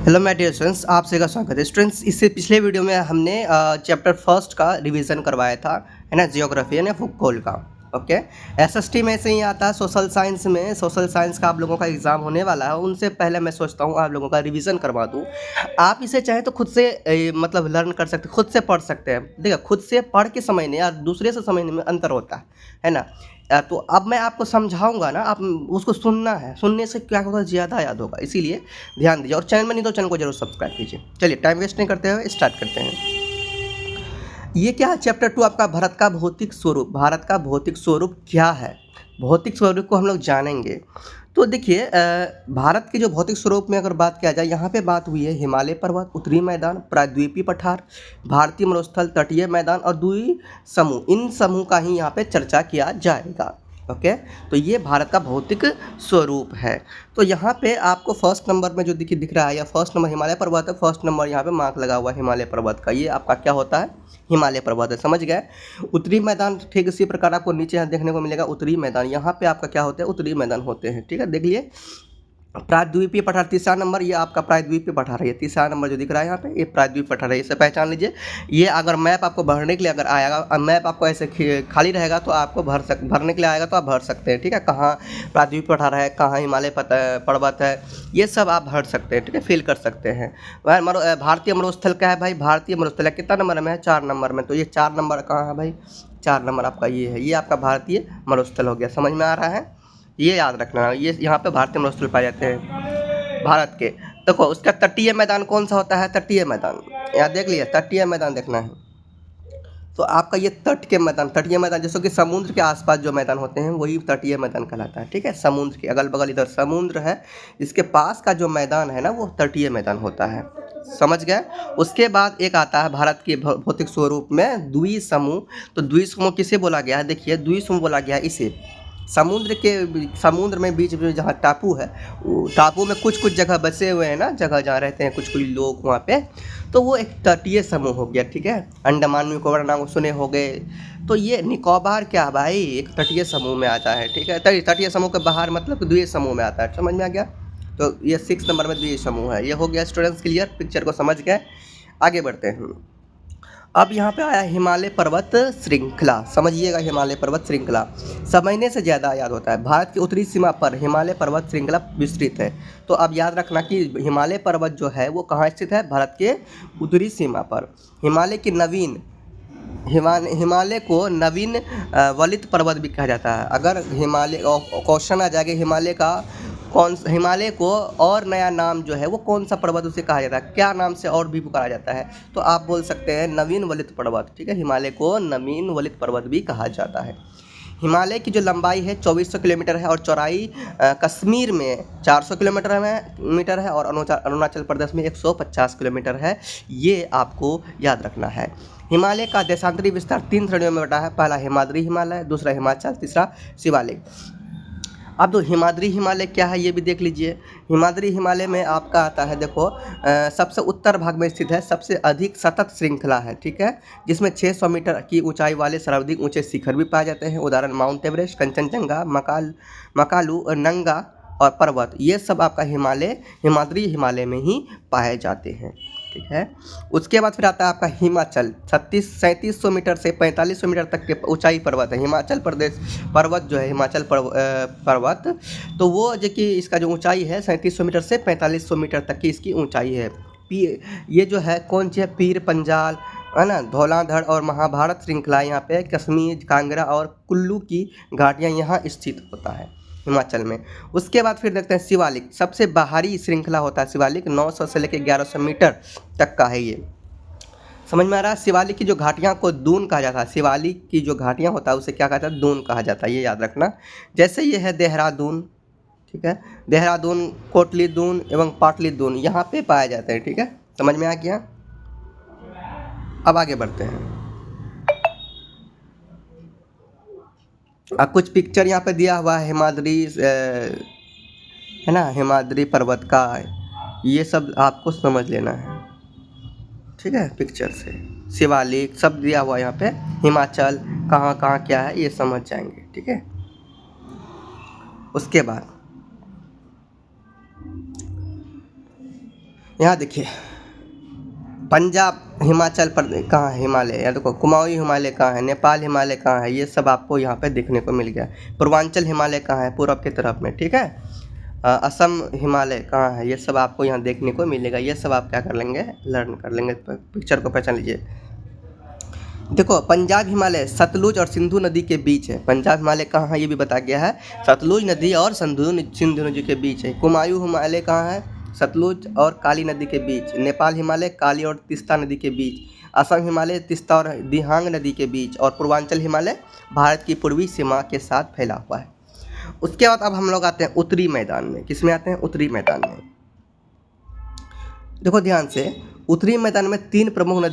Hello my dear students, आप सभी का स्वागत है। स्टूडेंट्स, इससे पिछले वीडियो में हमने चैप्टर फर्स्ट का रिवीजन करवाया था, है ना, जियोग्राफी यानी भूगोल का। ओके, एसएसटी में से ही आता है। सोशल साइंस में, सोशल साइंस का आप लोगों का एग्जाम होने वाला है, उनसे पहले मैं सोचता हूँ आप लोगों का रिवीजन करवा दूँ। आप इसे चाहे तो खुद से मतलब लर्न कर सकते, खुद से पढ़ सकते हैं। देखिए, खुद से पढ़ के समझने और दूसरे से समझने में अंतर होता है ना। तो अब मैं आपको समझाऊंगा ना, आप उसको सुनना है, सुनने से क्या होगा, ज़्यादा याद होगा। इसीलिए ध्यान दीजिए, और चैनल में नहीं तो चैनल को जरूर सब्सक्राइब कीजिए। चलिए, टाइम वेस्ट नहीं करते हुए स्टार्ट करते हैं। ये क्या है, चैप्टर 2 आपका भारत का भौतिक स्वरूप। भारत का भौतिक स्वरूप क्या है, भौतिक स्वरूप को हम लोग जानेंगे। तो देखिए, भारत के जो भौतिक स्वरूप में अगर बात किया जाए, यहाँ पे बात हुई है हिमालय पर्वत, उत्तरी मैदान, प्रायद्वीपीय पठार, भारतीय मरुस्थल, तटीय मैदान और द्वीप समूह। इन समूह का ही यहाँ पे चर्चा किया जाएगा। ओके, तो ये भारत का भौतिक स्वरूप है। तो यहाँ पे आपको फर्स्ट नंबर में जो दिख रहा है, या फर्स्ट नंबर हिमालय पर्वत है, फर्स्ट नंबर यहाँ पे मार्क लगा हुआ है हिमालय पर्वत का। ये आपका क्या होता है, हिमालय पर्वत है, समझ गए। उत्तरी मैदान ठीक इसी प्रकार आपको नीचे यहाँ देखने को मिलेगा उत्तरी मैदान। यहाँ पे आपका क्या होता है, उत्तरी मैदान होते हैं। ठीक है, देख लिए। प्रायद्वीपीय पठार तीसरा नंबर, ये आपका प्रायद्वीपीय पठार है। ये तीसरा नंबर जो दिख रहा है यहाँ पे, ये प्रायद्वीपीय पठार है, इसे पहचान लीजिए। ये अगर मैप आपको भरने के लिए अगर आएगा, मैप आपको ऐसे खाली रहेगा तो आपको भरने के लिए आएगा तो आप भर सकते हैं। ठीक है, कहाँ प्रायद्वीपीय पठार है, कहाँ हिमालय पर्वत है, ये सब आप भर सकते हैं। ठीक है, फिल कर सकते हैं। भारतीय मरुस्थल क्या है भाई, भारतीय मरुस्थल कितना नंबर में है, 4 नंबर में। तो ये 4 नंबर कहाँ है भाई, 4 नंबर आपका ये है। ये आपका भारतीय मरुस्थल हो गया, समझ में आ रहा है। ये याद रखना, ये यहाँ पे भारतीय मरुस्थल पाए जाते हैं भारत के। देखो, उसका तटीय मैदान कौन सा होता है, तटीय मैदान यहाँ देख लिया, तटीय मैदान देखना है। तो आपका ये तट के मैदान, तटीय मैदान जैसे कि समुद्र के आसपास जो मैदान होते हैं वही तटीय मैदान कहलाता है। ठीक है, समुद्र के अगल बगल इधर समुद्र है, इसके पास का जो मैदान है ना, वो तटीय मैदान होता है, समझ गए। उसके बाद एक आता है भारत के भौतिक स्वरूप में द्वीप समूह। तो द्वीप समूह किसे बोला गया है, देखिए, द्वीप समूह बोला गया है इसे, समुद्र में बीच में जहाँ टापू है, वो टापू में कुछ कुछ जगह बसे हुए हैं ना, जगह जहाँ रहते हैं कुछ कुछ लोग वहाँ पे, तो वो एक तटीय समूह हो गया। ठीक है, अंडमान निकोबार नाम सुने हो गए, तो ये निकोबार क्या भाई, एक तटीय समूह में आता है। ठीक है, तटीय समूह के बाहर मतलब द्वीप समूह में आता है, समझ में आ गया। तो ये 6 नंबर में द्वीप समूह है। ये हो गया स्टूडेंट्स क्लियर, पिक्चर को समझ गए। आगे बढ़ते हैं। अब यहाँ पे आया हिमालय पर्वत श्रृंखला, समझिएगा। हिमालय पर्वत श्रृंखला समझने से ज़्यादा याद होता है। भारत की उत्तरी सीमा पर हिमालय पर्वत श्रृंखला विस्तृत है। तो अब याद रखना कि हिमालय पर्वत जो है वो कहाँ स्थित है, भारत के उत्तरी सीमा पर। हिमालय को नवीन वलित पर्वत भी कहा जाता है। अगर हिमालय क्वेश्चन आ जाएगा, हिमालय को और नया नाम जो है वो कौन सा पर्वत उसे कहा जाता है, क्या नाम से और भी पुकारा जाता है, तो आप बोल सकते हैं नवीन वलित पर्वत। ठीक है, हिमालय को नवीन वलित पर्वत भी कहा जाता है। हिमालय की जो लंबाई है 2400 किलोमीटर है, और चौड़ाई कश्मीर में 400 किलोमीटर है, और अरुणाचल प्रदेश में 150 किलोमीटर है। ये आपको याद रखना है। हिमालय का देशांतरी विस्तार 3 श्रेणियों में बटा है। पहला हिमाद्री हिमालय, दूसरा हिमाचल, तीसरा शिवालिक। अब तो हिमाद्री हिमालय क्या है ये भी देख लीजिए। हिमाद्री हिमालय में आपका आता है, देखो, सबसे उत्तर भाग में स्थित है, सबसे अधिक सतत श्रृंखला है। ठीक है, जिसमें 600 मीटर की ऊंचाई वाले सर्वाधिक ऊंचे शिखर भी पाए जाते हैं। उदाहरण माउंट एवरेस्ट, कंचनजंगा, मकालू, नंगा और पर्वत, ये सब आपका हिमाद्री हिमालय में ही पाए जाते हैं। ठीक है, उसके बाद फिर आता है आपका हिमाचल। 3700 मीटर से 4500 मीटर तक के ऊंचाई पर्वत है। हिमाचल प्रदेश पर्वत जो है, हिमाचल पर्वत, तो वो जो कि इसका जो ऊंचाई है 3700 मीटर से 4500 मीटर तक की इसकी ऊंचाई है। ये जो है कौन सी है, पीर पंजाल, है ना, धौलाधड़ और महाभारत श्रृंखला यहाँ पे कश्मीर, कांगड़ा और कुल्लू की घाटियाँ यहाँ स्थित होता है हिमाचल में। उसके बाद फिर देखते हैं शिवालिक, सबसे बाहरी श्रृंखला होता है शिवालिक, 900 से लेकर 1100 मीटर तक का है ये, समझ में आ रहा है। शिवालिक की जो घाटियाँ को दून कहा जाता है, शिवालिक की जो घाटियाँ होता है उसे क्या कहता है, दून कहा जाता है, ये याद रखना। जैसे ये है देहरादून, ठीक है, देहरादून, कोटली दून एवं पाटली दून यहाँ पे पाए जाते हैं। ठीक है, समझ में आ गया। अब आगे बढ़ते हैं। कुछ पिक्चर यहाँ पे दिया हुआ है हिमाद्री, है ना, हिमाद्री पर्वत का, ये सब आपको समझ लेना है। ठीक है, पिक्चर से शिवालिक सब दिया हुआ यहाँ पे, हिमाचल कहाँ कहाँ क्या है ये समझ जाएंगे। ठीक है, उसके बाद यहाँ देखिए पंजाब हिमाचल प्रदेश कहाँ है, हिमालय, या देखो कुमाऊँ हिमालय कहाँ है, नेपाल हिमालय कहाँ है, ये सब आपको यहाँ पे देखने को मिल गया। पूर्वांचल हिमालय कहाँ है, पूर्व की तरफ में, ठीक है। असम हिमालय कहाँ है, ये सब आपको यहाँ देखने को मिलेगा। ये सब आप क्या कर लेंगे, लर्न कर लेंगे। पिक्चर को पहचान लीजिए। देखो पंजाब हिमालय सतलुज और सिंधु नदी के बीच है। पंजाब हिमालय कहाँ है ये भी बता गया है, सतलुज नदी और सिंधु नदी के बीच है। कुमायूं हिमालय कहाँ है, सतलुज और काली नदी के बीच। नेपाल हिमालय काली और तीस्ता नदी के बीच। असम हिमालय तीस्ता और दिहांग नदी के बीच। और पूर्वांचल हिमालय भारत की पूर्वी सीमा के साथ फैला हुआ है। उसके बाद अब हम लोग आते हैं उत्तरी मैदान में। किसमें आते हैं, उत्तरी मैदान में। देखो ध्यान से, उत्तरी मैदान में तीन प्रमुख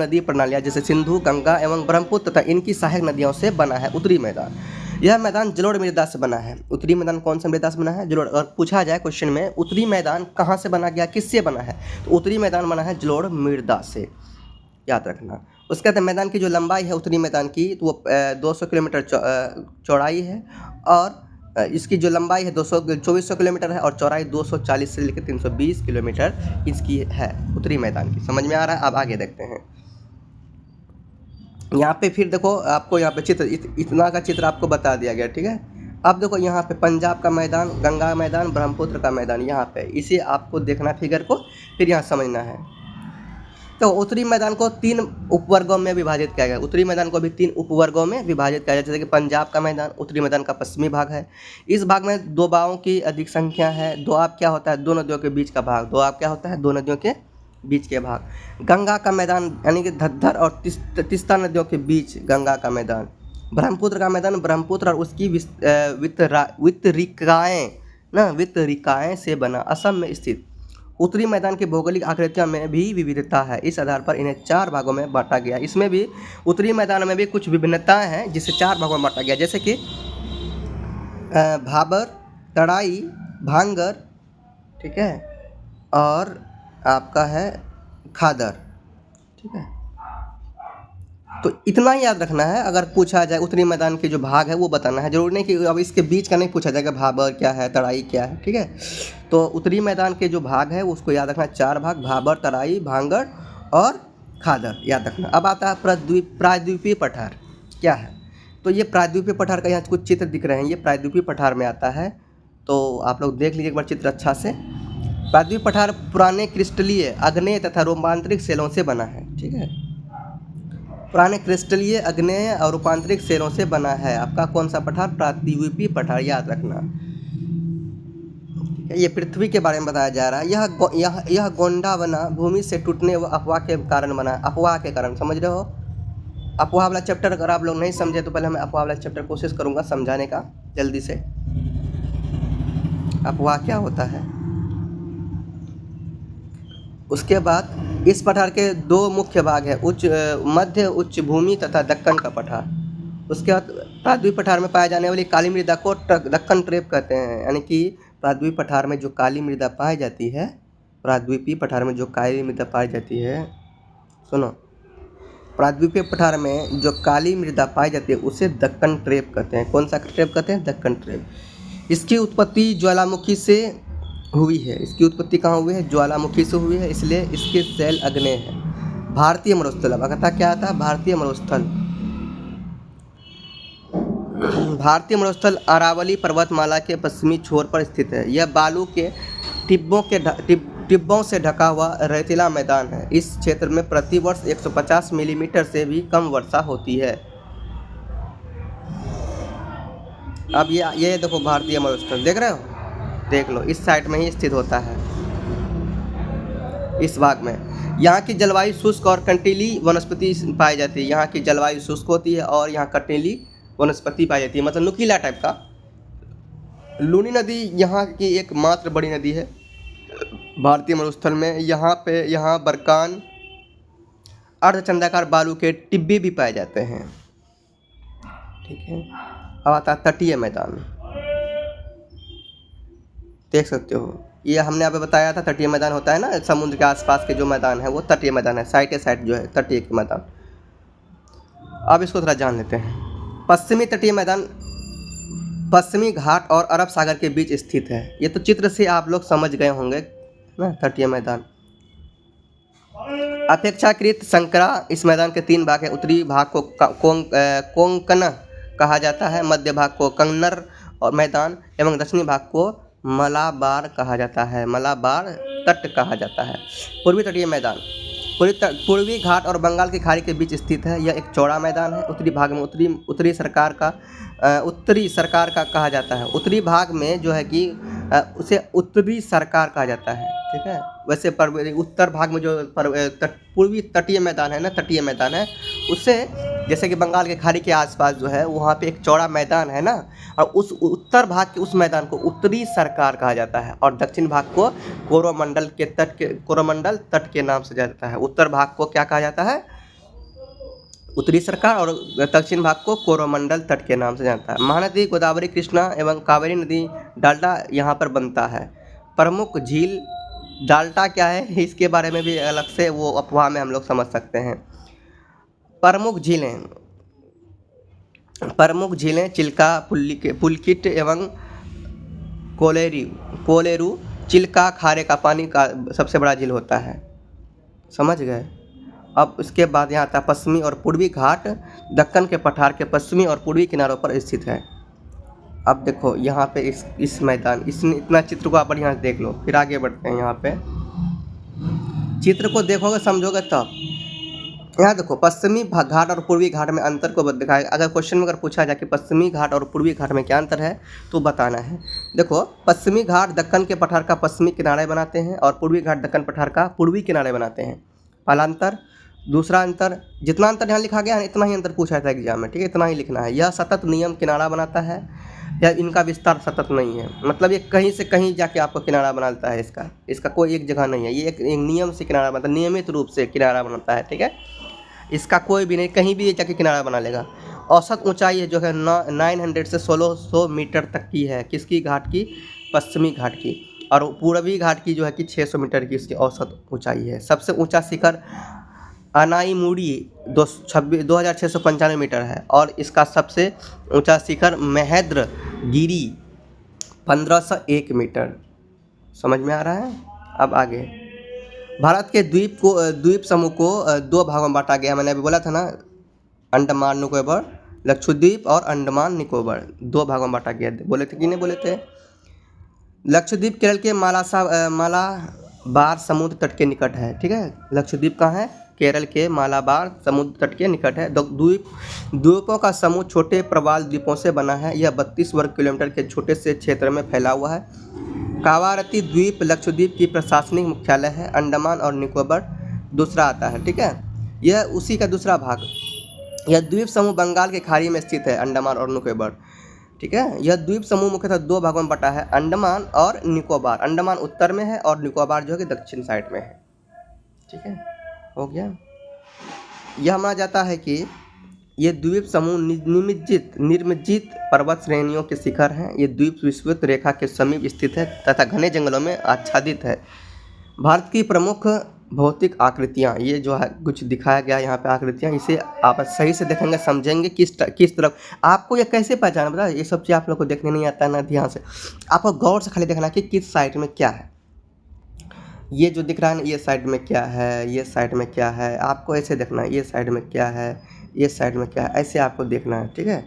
नदी प्रणालियाँ जैसे सिंधु, गंगा एवं ब्रह्मपुत्र तथा इनकी सहायक नदियों से बना है उत्तरी मैदान। यह मैदान जलोढ़ मृदा से बना है। उत्तरी मैदान कौन सा मृदा से बना है, जलोढ़। और पूछा जाए क्वेश्चन में उत्तरी मैदान कहाँ से बना गया, किससे बना है, तो उत्तरी मैदान बना है जलोढ़ मृदा से, याद रखना। उसके बाद मैदान की जो लंबाई है उत्तरी मैदान की, तो वो 200 किलोमीटर चौड़ाई है। और इसकी जो लंबाई है 2400 किलोमीटर है और चौड़ाई 240 से लेकर 320 किलोमीटर इसकी है उत्तरी मैदान की। समझ में आ रहा है। अब आगे देखते हैं। यहाँ पे फिर देखो आपको यहाँ पे चित्र इतना का चित्र आपको बता दिया गया, ठीक है। अब देखो यहाँ पे पंजाब का मैदान, गंगा मैदान, ब्रह्मपुत्र का मैदान, यहाँ पे इसे आपको देखना फिगर को, फिर यहाँ समझना है। तो उत्तरी मैदान को 3 उपवर्गों में विभाजित किया गया। उत्तरी मैदान को भी 3 उपवर्गों में विभाजित किया गया। जैसे कि पंजाब का मैदान उत्तरी मैदान का पश्चिमी भाग है। इस भाग में दोआबों की अधिक संख्या है। दोआब क्या होता है, दो नदियों के बीच का भाग। दोआब क्या होता है, दो नदियों के बीच के भाग। गंगा का मैदान यानी कि धद्दर और तीस्ता नदियों के बीच गंगा का मैदान। ब्रह्मपुत्र का मैदान ब्रह्मपुत्र और उसकी वितरिकाएँ से बना, असम में स्थित। उत्तरी मैदान की भौगोलिक आकृतियों में भी विविधता है। इस आधार पर इन्हें 4 भागों में बांटा गया। इसमें भी उत्तरी मैदान में भी कुछ विभिन्नताएं हैं जिसे 4 भागों में बांटा गया। जैसे कि भाबर, तराई, भांगर, ठीक है, और आपका है खादर, ठीक है। तो इतना ही याद रखना है। अगर पूछा जाए उत्तरी मैदान के जो भाग है वो बताना है, जरूर नहीं कि अब इसके बीच का नहीं पूछा जाएगा भाबर क्या है, तराई क्या है, ठीक है। तो उत्तरी मैदान के जो भाग है उसको याद रखना, 4 भाग, भाबर, तराई, भांगड़ और खादर, याद रखना। अब आता है प्रायद्वीपीय पठार क्या है। तो ये प्रायद्वीपीय पठार का यहाँ कुछ चित्र दिख रहे हैं, ये प्रायद्वीपीय पठार में आता है। तो आप लोग देख लीजिए एक बार चित्र अच्छा से। प्रायद्वीपीय पठार पुराने क्रिस्टलीय, आग्नेय तथा रूपांतरिक सेलों से बना है, ठीक है। पुराने क्रिस्टलीय, आग्नेय और रूपांतरिक सेलों से बना है आपका कौन सा पठार, प्रायद्वीपीय पठार, याद रखना। ठीक है, ये पृथ्वी के बारे में बताया जा रहा है। यह गोंडा बना भूमि से टूटने व अफवाह के कारण बना। अफवाह के कारण, समझ रहे हो। अफवाह वाला चैप्टर अगर आप लोग नहीं समझे तो पहले मैं अफवाह वाला चैप्टर कोशिश करूँगा समझाने का जल्दी से। अफवाह क्या होता है। उसके बाद इस पठार के 2 मुख्य भाग है, मध्य उच्च भूमि तथा दक्कन का पठार। उसके बाद प्रायद्वीपीय पठार में पाई जाने वाली काली मृदा को दक्कन ट्रेप कहते हैं। यानी कि प्रायद्वीपीय पठार में जो काली मृदा पाई जाती है, प्रायद्वीपीय पठार में जो काली मृदा पाई जाती है, सुनो, प्रायद्वीपीय पठार में जो काली मृदा पाई जाती है उसे दक्कन ट्रेप कहते हैं। कौन सा ट्रेप कहते हैं, दक्कन ट्रेप। इसकी उत्पत्ति ज्वालामुखी से हुई है। इसकी उत्पत्ति कहाँ हुई है, ज्वालामुखी से हुई है, इसलिए इसके शैल अग्नेय है। भारतीय मरुस्थल, अब कहता क्या आता है, भारतीय मरुस्थल। भारतीय मरुस्थल अरावली पर्वतमाला के पश्चिमी छोर पर स्थित है। यह बालू के टिब्बों से ढका हुआ रेतीला मैदान है। इस क्षेत्र में प्रति वर्ष 150 मिलीमीटर से भी कम वर्षा होती है। अब ये देखो भारतीय मरुस्थल देख रहे हो, देख लो, इस साइड में ही स्थित होता है, इस भाग में। यहाँ की जलवायु शुष्क और कंटीली वनस्पति पाई जाती है। यहाँ की जलवायु शुष्क होती है और यहाँ कंटीली वनस्पति पाई जाती है, मतलब नुकीला टाइप का। लूनी नदी यहाँ की एकमात्र बड़ी नदी है भारतीय मरुस्थल में। यहाँ बरकान, अर्धचंद्राकार बालू के टिब्बे भी पाए जाते हैं, ठीक है। अब आता है तटीय मैदान, देख सकते हो। ये हमने अभी बताया था तटीय मैदान होता है ना, समुद्र के आसपास के जो मैदान है वो तटीय मैदान है। साइड जो है तटीय के मैदान। अब इसको थोड़ा जान लेते हैं। पश्चिमी तटीय मैदान पश्चिमी घाट और अरब सागर के बीच स्थित है। ये तो चित्र से आप लोग समझ गए होंगे ना, तटीय मैदान। अपेक्षाकृत संकरा, इस मैदान के 3 भाग हैं। उत्तरी भाग को कोंकण कहा जाता है, मध्य भाग को कन्नर और मैदान एवं दक्षिणी भाग को मलाबार कहा जाता है, मलाबार तट कहा जाता है। पूर्वी तटीय मैदान पूर्वी घाट और बंगाल की खाड़ी के बीच स्थित है। यह एक चौड़ा मैदान है। उत्तरी भाग में उत्तरी सरकार का कहा जाता है। उत्तरी भाग में जो है कि उसे उत्तरी सरकार कहा जाता है, ठीक है। वैसे उत्तर भाग में जो पूर्वी तटीय मैदान है ना, तटीय मैदान है, उससे जैसे कि बंगाल के खाड़ी के आसपास जो है वहाँ पे एक चौड़ा मैदान है ना, और उस उत्तर भाग के उस मैदान को उत्तरी सरकार कहा जाता है, और दक्षिण भाग को कोरोमंडल तट के नाम से जाता है। उत्तर भाग को क्या कहा जाता है? उत्तरी सरकार, और दक्षिण भाग को कोरोमंडल तट के नाम से जानता है। महानदी गोदावरी, कृष्णा एवं कावेरी नदी डाल्टा यहाँ पर बनता है। प्रमुख झील डाल्टा क्या है, इसके बारे में भी अलग से वो अफवाह में हम लोग समझ सकते हैं। प्रमुख झीलें चिल्का, पुलकिट एवं कोलेरू। चिल्का खारे का पानी का सबसे बड़ा झील होता है, समझ गए। अब इसके बाद यहाँ आता है पश्चिमी और पूर्वी घाट, दक्कन के पठार के पश्चिमी और पूर्वी किनारों पर स्थित है। अब देखो यहाँ पे इस मैदान, इसमें इतना चित्र को आप बढ़िया से देख लो, फिर आगे बढ़ते हैं। यहाँ पे चित्र को देखोगे समझोगे तब। यहाँ देखो पश्चिमी घाट और पूर्वी घाट में अंतर को दिखाएगा। अगर क्वेश्चन में अगर पूछा जाए कि पश्चिमी घाट और पूर्वी घाट में क्या अंतर है तो बताना है। देखो पश्चिमी घाट दक्कन के पठार का पश्चिमी किनारे बनाते हैं और पूर्वी घाट दक्कन पठार का पूर्वी किनारे बनाते हैं। पहला अंतर। दूसरा अंतर, जितना अंतर यहाँ लिखा गया है इतना ही अंतर पूछा था एग्जाम में, ठीक है, इतना ही लिखना है। यह सतत नियम किनारा बनाता है, या इनका विस्तार सतत नहीं है, मतलब ये कहीं से कहीं जाके आपको किनारा बनाता है। इसका कोई एक जगह नहीं है, ये एक नियम से किनारा बनाता है, नियमित रूप से किनारा बनाता है, ठीक है। इसका कोई भी नहीं, कहीं भी ये जाके किनारा बना लेगा। औसत ऊंचाई जो है 900 से 1600 मीटर तक की है। किसकी? घाट की, पश्चिमी घाट की। और पूर्वी घाट की जो है कि 600 मीटर की इसकी औसत ऊंचाई है। सबसे ऊंचा शिखर अनाईमुड़ी 2695 मीटर है, और इसका सबसे ऊंचा शिखर महेंद्रगिरी 1501 मीटर। समझ में आ रहा है? अब आगे भारत के द्वीप समूह को 2 भागों में बांटा गया। मैंने अभी बोला था ना, अंडमान निकोबार, लक्षद्वीप और अंडमान निकोबार 2 भागों में बांटा गया। बोले थे कि नहीं बोले थे? लक्षद्वीप केरल के मालाबार समुद्र तट के निकट है, ठीक है। लक्षद्वीप कहाँ है? केरल के मालाबार समुद्र तट के निकट है। द्वीपों का समूह छोटे प्रवाल द्वीपों से बना है। यह 32 वर्ग किलोमीटर के छोटे से क्षेत्र में फैला हुआ है। कावारती द्वीप लक्षद्वीप की प्रशासनिक मुख्यालय है। अंडमान और निकोबार दूसरा आता है, ठीक है, यह उसी का दूसरा भाग। यह द्वीप समूह बंगाल के खाड़ी में स्थित है, अंडमान और निकोबार, ठीक है। यह द्वीप समूह मुख्यतः 2 भागों में बटा है, अंडमान और निकोबार। अंडमान उत्तर में है और निकोबार जो है कि दक्षिण साइड में है, ठीक है, हो गया। यह माना जाता है कि ये द्वीप समूह निर्मित पर्वत श्रेणियों के शिखर हैं। ये द्वीप विषुवत रेखा के समीप स्थित है तथा घने जंगलों में आच्छादित है। भारत की प्रमुख भौतिक आकृतियाँ, ये जो है कुछ दिखाया गया यहाँ पे आकृतियाँ, इसे आप सही से देखेंगे समझेंगे किस तरफ आपको ये कैसे पहचाना। पता है ये सब चीज़ आप लोग को देखने नहीं आता है ना, ध्यान से आपको गौर से खाली देखना कि किस साइड में क्या है। ये जो दिख रहा है ना, ये साइड में क्या है, ये साइड में क्या है, आपको ऐसे देखना है। ये साइड में क्या है, ये साइड में क्या है, ऐसे आपको देखना है, ठीक है।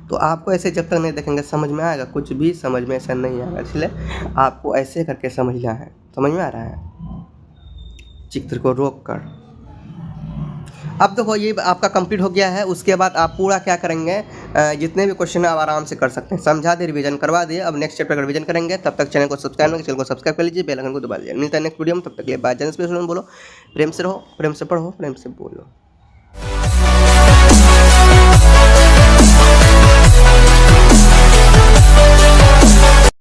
तो आपको ऐसे जब तक नहीं देखेंगे समझ में आएगा, कुछ भी समझ में ऐसा नहीं आएगा, इसलिए आपको ऐसे करके समझना है। समझ में आ रहा है? चित्र को रोक कर। अब देखो ये आपका कंप्लीट हो गया है। उसके बाद आप पूरा क्या करेंगे, जितने भी क्वेश्चन आप आराम से कर सकते हैं, समझा दे, रिवीजन करवा दिए। अब नेक्स्ट चैप्टर का रिवीजन करेंगे, तब तक चैनल को सब्सक्राइब कर लीजिए, बेल आइकन को दबा लीजिए। मिलता है नेक्स्ट वीडियो में, तब तक के लिए बाय। बोलो, प्रेम से रहो, प्रेम से पढ़ो, प्रेम से बोलो।